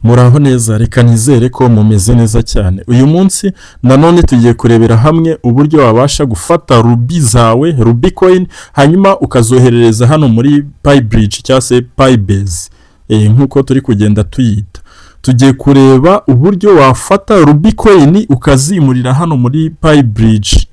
Muraho neza, reka nizere ko mumeze neza cyane. Uyu munsi nanone tugiye kurebera hamwe uburyo wabasha gufata rubi zawe, rubi coin, hanyuma ukazoherereza hano muri Pibridge cyangwa se Pibase. Nkuko turi kugenda tuyita. Tugiye kureba uburyo wafata rubi coin ukazimurira hano muri Pibridge.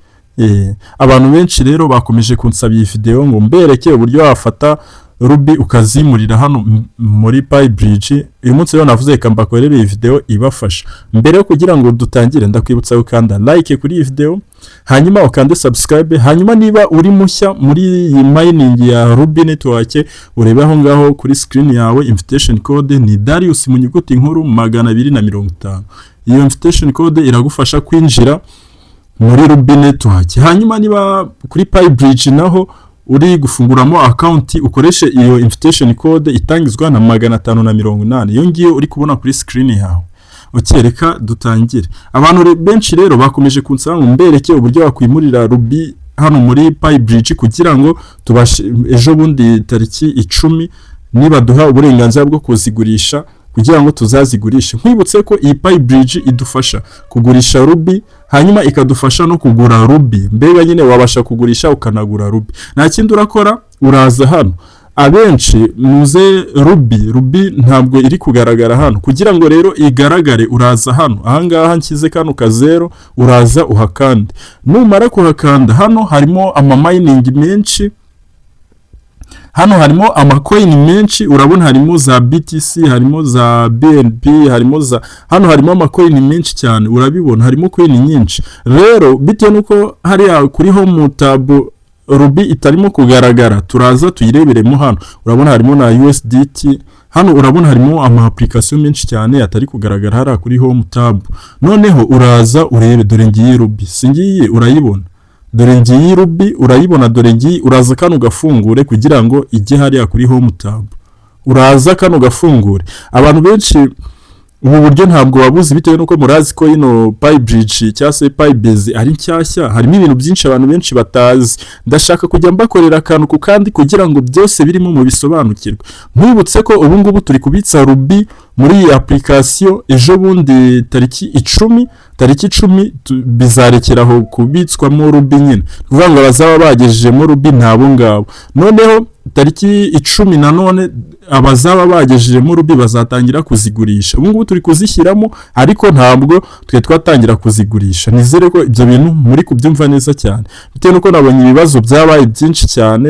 Abantu benshi rero bakomeje kunsaba iyi video ngo mbereke uburyo wafata rubi ukazimurira hano muri Pibridge. Uyu munsi rero navuze reka mbakorere iyi video ibafasha. Mbere yo kugira ngo dutangire ndakwibutsa ukanda like kuri iyi video, hanyuma ukande subscribe, hanyuma niba uri mushya muri iyi mining ya Rubi network urebe aho ngaho kuri screen yawe invitation code ni Darius mu nyuguti nkuru 250. Iyo invitation code iragufasha kwinjira muri Rubi network. Hanyuma niba kuri Pibridge naho uri gufunguramo account ukoreshe iyo invitation code itangizwa na 580. Iyo ngiyo uri kubona kuri screen yawe. Reka dutangire. Abantu benshi rero bakomeje kunsaba ngo mbereke uburyo wakwimurira rubi hano muri Pibridge kugira ngo tubashe ejo bundi tariki 10 niba duha uburenganzira bwo kuzigurisha kugira ngo tuzazigurishe. Nkwibutse ko iyi Pibridge idufasha kugurisha rubi, hanyuma ikadufasha no kugura rubi. Mbega nyine wabasha kugurisha ukanagura rubi. Nta kindi urakora, uraza hano. Abenshi muze rubi ntabwo iri kugaragara hano. Kugira ngo rero igaragare uraza hano. Ahangaha nshyize kano kazero, uraza uhakande. Numara kuhakanda hano harimo mining menshi. Hano harimo amacoin menshi, urabona harimo za BTC, harimo za BNB, hano harimo amacoin menshi cyane, urabibona harimo coin nyinshi. Rero bitewe nuko hari kuri home tab rubi itarimo kugaragara, turaza tuyireberemo hano. Urabona harimo na USDT, hano urabona harimo ama application menshi cyane atari kugaragara hari kuri home tab. Noneho uraza urebe, dore ngiyi rubi, singiye urayibona. Dore ngiyi rubi urayibona, dore ngiyi, uraza kano gafungure kugira ngo ijye hariya kuri home tab. Uraza kano gafungure. Abantu benshi ubu buryo ntabwo wabuze bitewe nuko murazi ko ino Pibridge cyangwa se Pibase ari nshyashya, harimo ibintu byinshi abantu benshi batazi. Ndashaka kujya mbakorera akantu ku kandi kugira ngo byose birimo mu bisobanukirwe. Mwibutse ko ubu ngubu turi kubitsa rubi muri iyi application ejo bundi tariki 10 bizarekeraho kubitswamo rubi nyine. Kuvuga ngo bazaba bagejejemo rubi ntabo ngabo. Noneho tariki 10 nanone abazaba bagejejemo rubi bazatangira kuzigurisha. Ubu ngubu turi kuzishyiramo ariko ntabwo twe twatangira kuzigurisha. Nizere ko ibyo bintu muri kubyumva neza cyane. Bitewe nuko nabonye ibibazo byabaye byinshi cyane,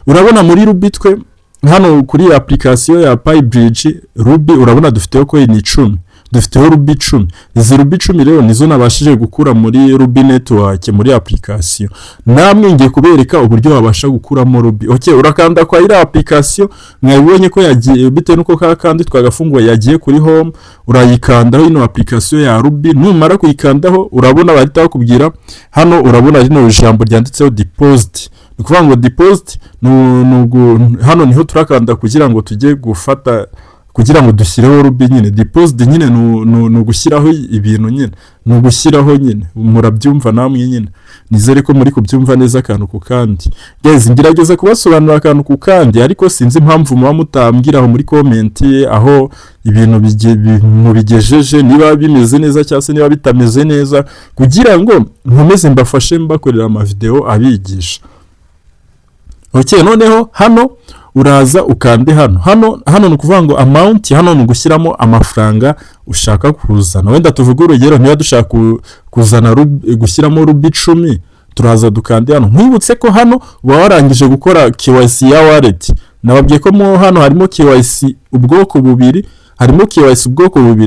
Urabona muri rubi twe hano kuri application ya Pibridge rubi urabona dufiteho coin 10. Dufiteho rubi 10. Izi rubi 10 rero nizo nabashije gukura muri Rubi network muri application. Namwe ngiye kubereka uburyo wabasha gukuramo rubi. Urakanda kwa ira application, mwabonye ko yagiye bite nuko kandi twagafunguye yagiye kuri home, urayikandaho ino application ya rubi. Numara kuyikandaho urabona bahita bakubwira hano, urabona rino jambo ryanditseho deposit. Ukuvuga ngo deposit hano niho turakanda kugira ngo tujye gufata, kugira ngo dushyireho rubi nyine. Deposit nyine nugushyiraho ibintu nyine, nugushyiraho nyine. Murabyumva namwe nyine. Nizere ko muri kubyumva neza akantu ku kandi. Guys, ngerageza kubasobanurira akantu ku kandi ariko sinzi impamvu muba mutambwiraho muri comment aho ibintu bigejeje, niba bimeze neza cyangwa se niba bitameze neza, kugira ngo nkomeze mbafashe mbakorera ama video abigisha. Noneho hano uraza ukande hano nukuvuga ngo amount, hano nugushyiramo amafaranga ushaka kuzana. Wenda tuvuga urugero, niba dushaka kuzana gushyiramo rubi 10, turaza dukande hano. Mwibutse ko hano warangije gukora KYC ya wallet. Nababwiye ko hano harimo KYC ubwoko bubiri,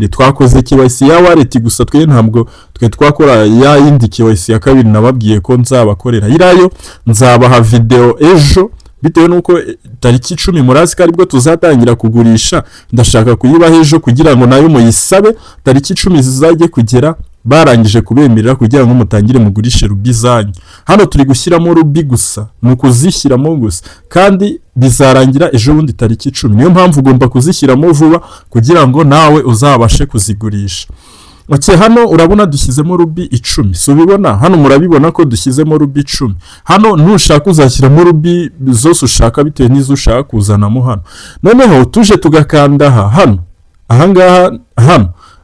twakoze KYC ya wallet gusa, twe ntabwo twakora ya yindi KYC ya kabiri. Nababwiye ko nzabakorera irayo, nzabaha video ejo bitewe nuko tariki 10 murazi ko aribwo tuzatangira kugurisha. Ndashaka kuyibaha ejo kugira ngo nayo muyisabe tariki 10 zizajye kugera barangije kubemerera kugira ngo mutangire mugurishe rubi zanyu. Hano turi gushyiramo rubi gusa, nukuzishyiramo gusa, kandi bizarangira ejo bundi tariki 10. Niyo mpamvu ugomba kuzishyiramo vuba kugira ngo nawe uzabashe kuzigurisha. Okay, hano urabona dushyizemo rubi 10. So ubibona hano murabibona ko dushyizemo rubi 10. Hano nushaka uzashyiramo rubi zose ushaka bitewe n'izo ushaka kuzanamo hano. Noneho tuje tugakanda hano.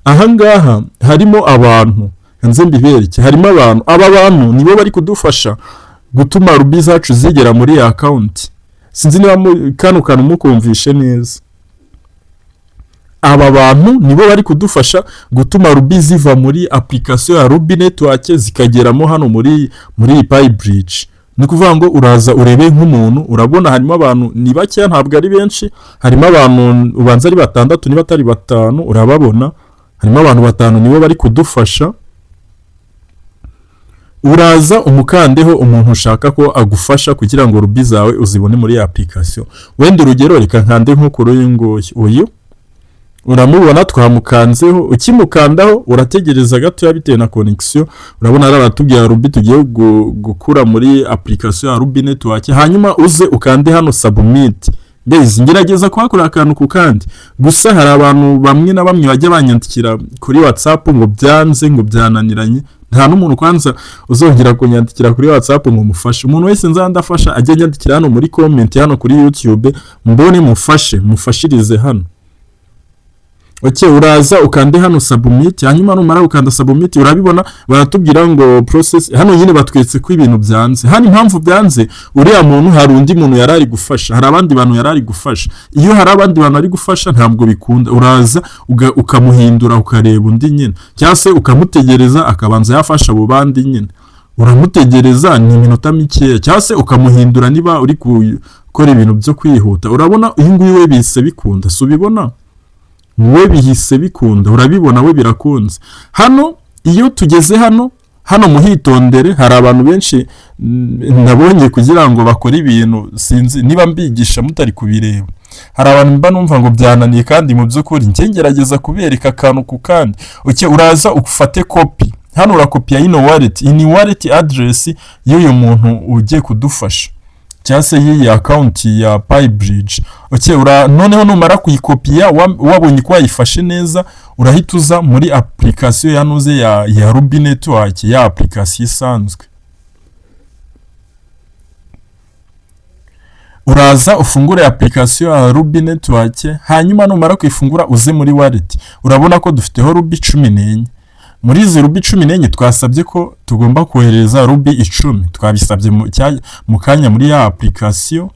Ahangaha harimo abantu. Nze mbibereke harimo abantu. Aba bantu nibo bari kudufasha gutuma rubi zacu zigera muri account. Sinzi niba kano kantu mukumvishe neza. Aba bantu nibo bari kudufasha gutuma rubi ziva muri application ya Ruby Network zikageramo hano muri Pibridge. Ni kuvuga ngo uraza urebe nk'umuntu, urabona harimo abantu ni bake ntabwo ari benshi, harimo abantu ubanza ari batandatu niba atari batanu, urababona harimo abantu batanu nibo bari kudufasha. Uraza umukandeho umuntu ushaka ko agufasha kugira ngo rubi zawe uzibone muri application. Wenda urugero reka nkande nko kuri uyu uramubona twamukanzeho, ukimukandaho urategereza gato bitewe na connection. Urabona aratubwira rubi tugiye gukura muri application ya Ruby Network, hanyuma uze ukande hano submit. Mbese ngerageza kuhakora akantu ku kandi, gusa hari abantu bamwe na bamwe bajya banyandikira kuri WhatsApp ngo byanze ngo byananiranye. Nta n'umuntu kwanza uzongera kunyandikira kuri WhatsApp ngo mufashe. Umuntu wese nzandafasha ajye nyandikira hano muri comment hano kuri YouTube mbone mufashirize hano. Okay, uraza ukande hano submit, hanyuma numara ukanda submit urabibona baratubwira ngo process. Hano nyine batwetse ko ibintu byanze. Hano impamvu byanze, uriya muntu hari undi muntu yarari gufasha, hari abandi bantu yarari gufasha. Iyo hari abandi bantu ari gufasha ntabwo bikunda. Uraza ukamuhindura ukareba undi nyine, cyase ukamutegereza akabanza yafasha abo bandi nyine. Uramutegereza ni iminota mikeya, cyase ukamuhindura niba uri gukora ibintu byo kwihuta. Urabona uyu nguyu we bise bikunda, so ubibona we bihise bikunda, urabibona we birakunze. Hano iyo tugeze hano muhitondere, hari abantu benshi nabonye kugira ngo bakore ibintu sinzi niba mbigisha mutari kubireba. Hari abantu mba numva ngo byananiye kandi mu by'ukuri ngerageza kubereka akantu ku kandi. Okay, uraza ufate copy hano, urakopiya ino wallet address y'uyu muntu ugiye kudufasha cyase iyi account ya Pibridge. Okay, noneho numara kuyikopiya wabonye ko wayifashe neza, urahituza muri application yanuze ya Ruby Network, ya application isanzwe. Uraza ufungure application ya Ruby Network, hanyuma numara kuyifungura uze muri wallet. Urabona ko dufiteho Ruby 14. Muri izi Ruby 14 twasabye ko tugomba kohereza Ruby 10. Twabisabye mu kanya muri ya application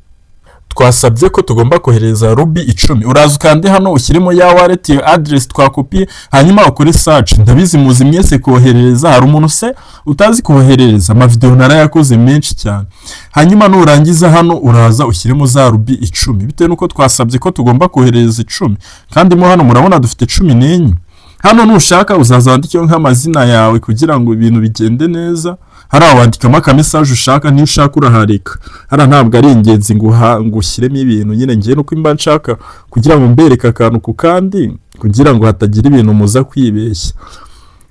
twasabye ko tugomba kohereza Ruby 10. Uraza ukande hano ushyiremo ya wallet address twakopiye, hanyuma ukore search. Ndabizi muzi mwese kohereza, hari umuntu se utazi kohereza, ama video narayakoze menshi cyane. Hanyuma nurangiza hano uraza ushyiremo za Ruby 10 bitewe nuko twasabye ko tugomba kohereza 10, kandi mo hano murabona dufite 14. Hano nushaka uzaza wandikeho nk'amazina yawe kugira ngo ibintu bigende neza. Hari awandikamo aka message ushaka, niyo ushaka urahareka. Hari ntabwo ari ingenzi ngo ushyiremo ibintu nyine ngiye nuko imba nshaka kugira ngo mbereke akantu ku kandi kugira ngo hatagira ibintu muza kwibeshya.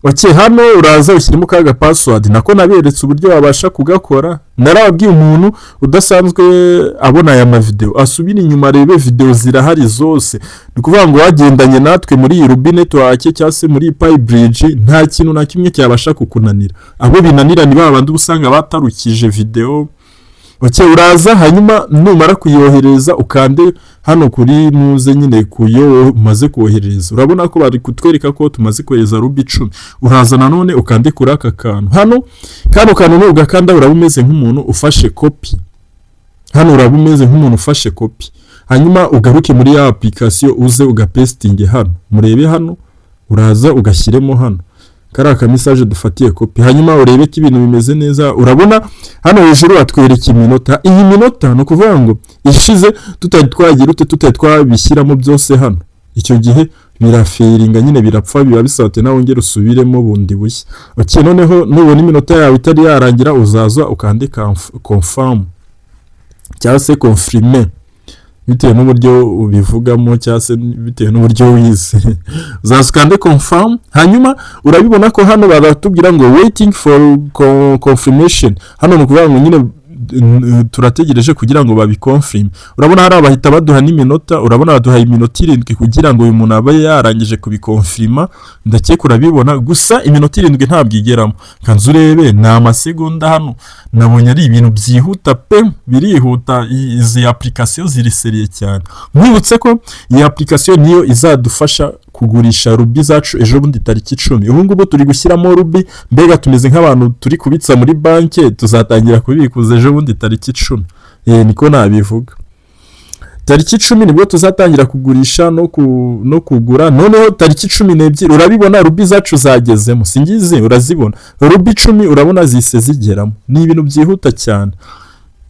Okay, hano uraza ushyiremo kaga password, nako naberetse uburyo wabasha kugakora. Narababwiye umuntu udasanzwe abona aya mavideo asubira inyuma rebe video zirahari zose. Ni kuvuga ngo wagendanye natwe muri Ruby Network cyase muri Pibridge, nta kintu na kimwe cyabasha kukunanira. Abo binanira ni babandi usanga batarukije video. Okay, uraza hanyuma numara kuyohereza ukande hano kuri muze nyine kuyo umaze kohereza. Urabona ko bari kutwereka ko tumaze kohereza Ruby 10. Uraza nanone ukande kuri aka kantu. Hano kantu ugakanda urabumeze nk'umuntu ufashe copy. Hano urabumeze nk'umuntu ufashe copy. Hanyuma ugaruke muri ya application uze ugapestinge hano. Murebe hano uraza ugashyiremo hano karaka message dufatiye copy, hanyuma urebe ko ibintu bimeze neza. Urabona hano hejuru atwereka iminota. Iyi minota no kuvuga ngo ishize tutari twabishyiramo byose hano, icyo gihe biraferinga nyine birapfa, biba bisate nawe ngere usubiremo bundi bushya. Okay, noneho nubona iminota yawe itari yarangira uzaza ukande confirm cyangwa se confirmer bitewe n'uburyo ubivugamo cyangwa se bitewe n'uburyo wize. Uzasukande confirm, hanyuma urabibona ko hano baratubwira ngo waiting for confirmation. Hano no kuvuga ngo nyine turategereje kugira ngo babikonfirme. Urabona hari abahita baduha n'iminota, urabona baduha iminota 7 kugira ngo uyu muntu abe yarangije kubikonfirma. Ndakeka urabibona, gusa iminota 7 ntabwo igeramo. Kanzu urebe ni amasegonda hano. Nabonye ari ibintu byihuta pe, birihuta. Izi application ziri seriye cyane. Mwibutse ko iyi application niyo izadufasha kugurisha rubi zacu ejo bundi tariki 10. Ubu ngubu turi gushyiramo rubi, mbega tumeze nk'abantu turi kubitsa muri banki, tuzatangira kubikuza ejo bundi tariki 10. Niko nabivuga. Tariki 10 nibwo tuzatangira kugurisha no kugura. Noneho tariki 12 urabibona rubi zacu zagezemo. Singizi urazibona. Rubi 10 urabona zise zigeramo. Ni ibintu byihuta cyane.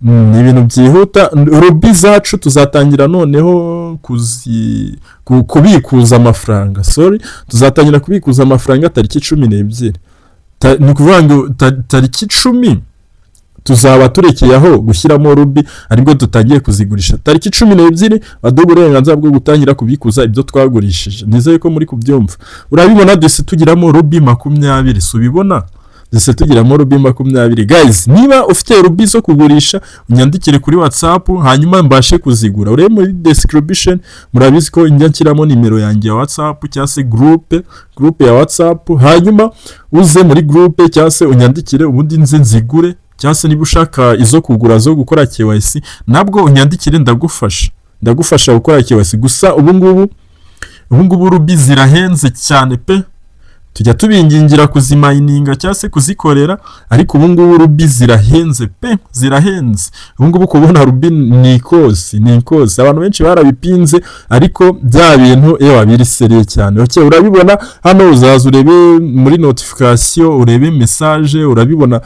Ni ibintu byihuta. Rubi zacu tuzatangira noneho kubikuza amafaranga. Tuzatangira kubikuza amafaranga tariki 12. Ni ukuvuga ngo tariki 10 tuzaba turekeye aho gushyiramo rubi, aribwo dutangiye kuzigurisha. Tariki 12 baduha uburenganzira bwo gutangira kubikuza ibyo twagurishije. Nizeye ko muri kubyumva. Urabibona duse tugiramo rubi 20. Subibona duse tugiramo rubi 20. Guys, niba ufite rubi zo kugurisha unyandikire kuri WhatsApp, hanyuma mbashe kuzigura. Urebe muri description murabizi ko njya nshyiramo nimero yanjye ya WhatsApp cyangwa se group ya WhatsApp, hanyuma uze muri group cyangwa se unyandikire ubundi nze nzigure. Cyangwa se niba ushaka izo kugura zo gukora KYC nabwo unyandikire, ndagufasha gukora KYC. Gusa ubu ngubu rubi zirahenze cyane pe, tujya tubingingira kuzimayininga cyangwa se kuzikorera, ariko ubu ngubu rubi zirahenze pe, zirahenze. Ubu ngubu kubona rubi ni ikosi. Abantu benshi barabipinze, ariko bya bintu biri seriye cyane. Urabibona hano, uzaza urebe muri notification, urebe message, urabibona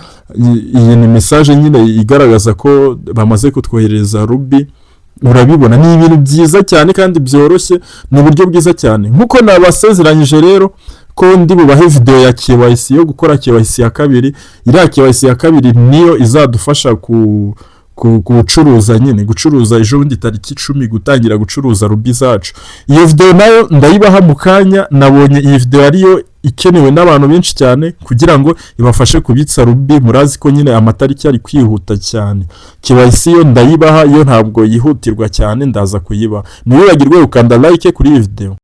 iyi ni message nyine igaragaza ko bamaze kutwohereza rubi. Urabibona ni ibintu byiza cyane kandi byoroshye, ni uburyo bwiza cyane. Nkuko nabasezeranyije rero ko ndi bubahe video ya KYC yo gukora KYC ya kabiri. Iriya KYC ya kabiri niyo izadufasha gucuruza ejo bundi tariki 10, gutangira gucuruza rubi zacu. Iyo video nayo ndayibaha mu kanya. Nabonye iyi video ariyo ikenewe n'abantu benshi cyane kugira ngo ibafashe kubitsa rubi. Murazi ko nyine amatariki ari kwihuta cyane. KYC yo ndayibaha, yo ntabwo yihutirwa cyane, ndaza kuyibaha. Ntiwibagirwe ukanda like kuri iyi video.